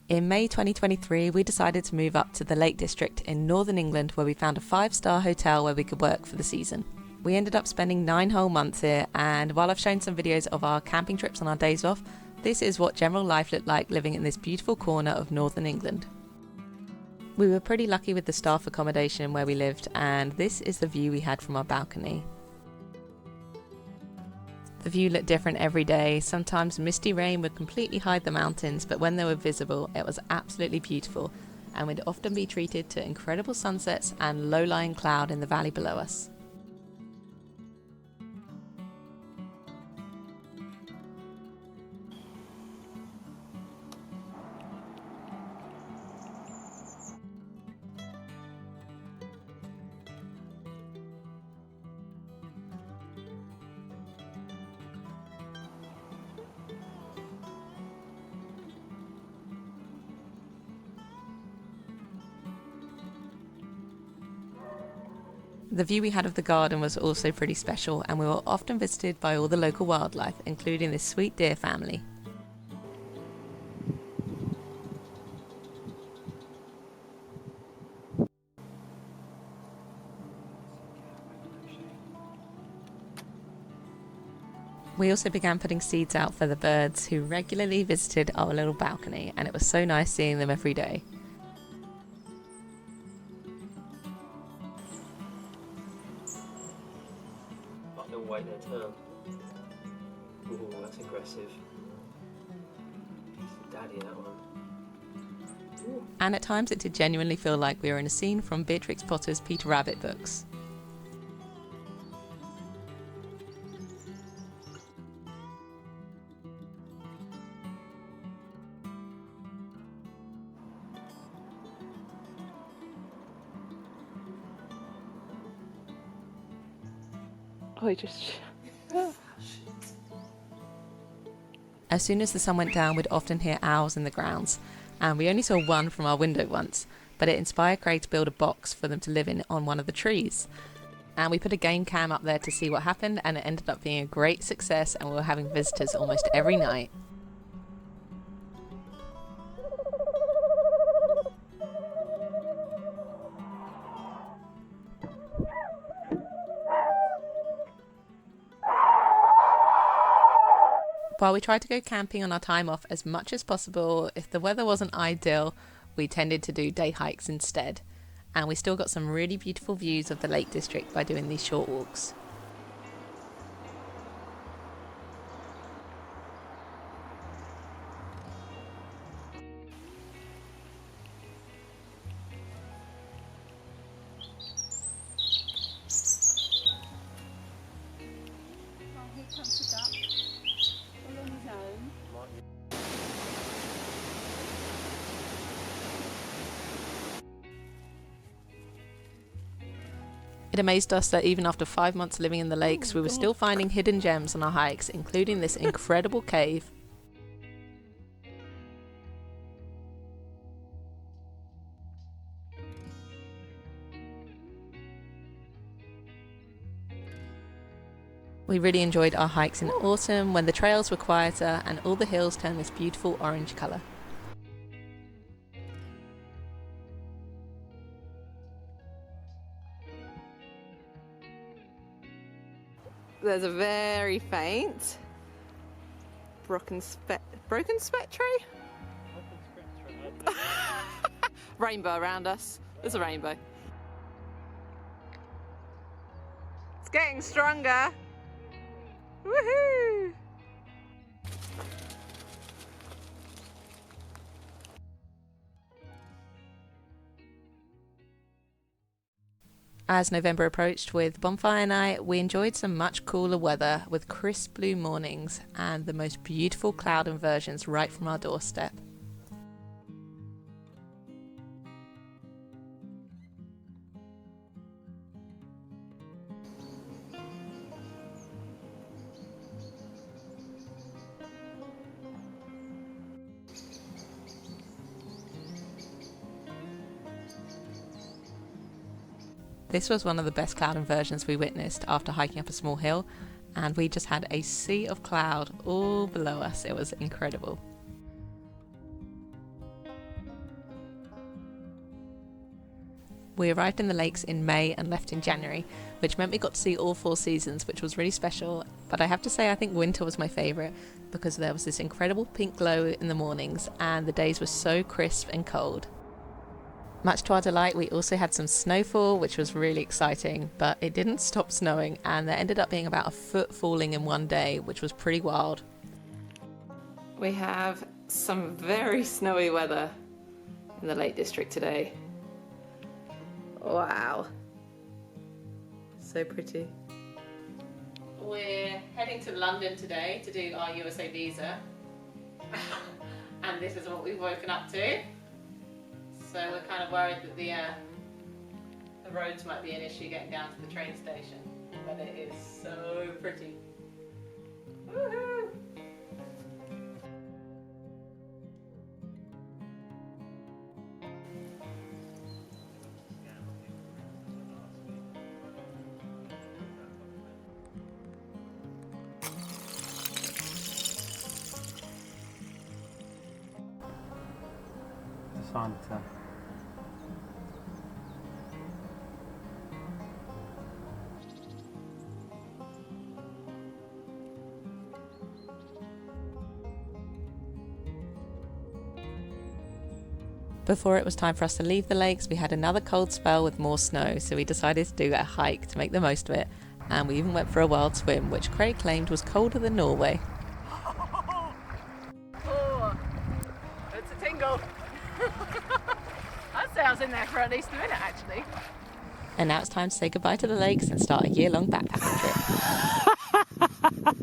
In May 2023, we decided to move up to the Lake District in Northern England, where we found a 5-star hotel where we could work for the season. We ended up spending 9 whole months here, and while I've shown some videos of our camping trips on our days off, this is what general life looked like living in this beautiful corner of Northern England. We were pretty lucky with the staff accommodation where we lived, and this is the view we had from our balcony. The view looked different every day. Sometimes misty rain would completely hide the mountains, but when they were visible, it was absolutely beautiful, and we'd often be treated to incredible sunsets and low-lying cloud in the valley below us. The view we had of the garden was also pretty special, and we were often visited by all the local wildlife, including this sweet deer family. We also began putting seeds out for the birds who regularly visited our little balcony, and it was so nice seeing them every day. Wait their turn. Ooh, that's aggressive. Daddy, that one. Ooh. And at times it did genuinely feel like we were in a scene from Beatrix Potter's Peter Rabbit books. As soon as the sun went down, we'd often hear owls in the grounds, and we only saw one from our window once, but it inspired Craig to build a box for them to live in on one of the trees. And we put a game cam up there to see what happened, and it ended up being a great success, and we were having visitors almost every night. While we tried to go camping on our time off as much as possible, if the weather wasn't ideal, we tended to do day hikes instead. And we still got some really beautiful views of the Lake District by doing these short walks. Here comes the duck. All on his own. It amazed us that even after 5 months living in the lakes, we were still finding hidden gems on our hikes, including this incredible cave. We really enjoyed our hikes in autumn when the trails were quieter and all the hills turned this beautiful orange colour. There's a very faint broken spectre? Rainbow around us. There's a rainbow. It's getting stronger. Woohoo! As November approached with bonfire night, we enjoyed some much cooler weather with crisp blue mornings and the most beautiful cloud inversions right from our doorstep. This was one of the best cloud inversions we witnessed after hiking up a small hill, and we just had a sea of cloud all below us. It was incredible. We arrived in the lakes in May and left in January, which meant we got to see all 4 seasons, which was really special. But I have to say I think winter was my favourite because there was this incredible pink glow in the mornings and the days were so crisp and cold. Much to our delight, we also had some snowfall, which was really exciting, but it didn't stop snowing and there ended up being about a foot falling in one day, which was pretty wild. We have some very snowy weather in the Lake District today. Wow. So pretty. We're heading to London today to do our USA visa. And this is what we've woken up to. So we're kind of worried that the roads might be an issue getting down to the train station. But it is so pretty. Woohoo! Santa. Before it was time for us to leave the lakes, we had another cold spell with more snow, so we decided to do a hike to make the most of it, and we even went for a wild swim, which Craig claimed was colder than Norway. Oh, it's a tingle. I'd say I was in there for at least a minute actually. And now it's time to say goodbye to the lakes and start a year-long backpacking trip.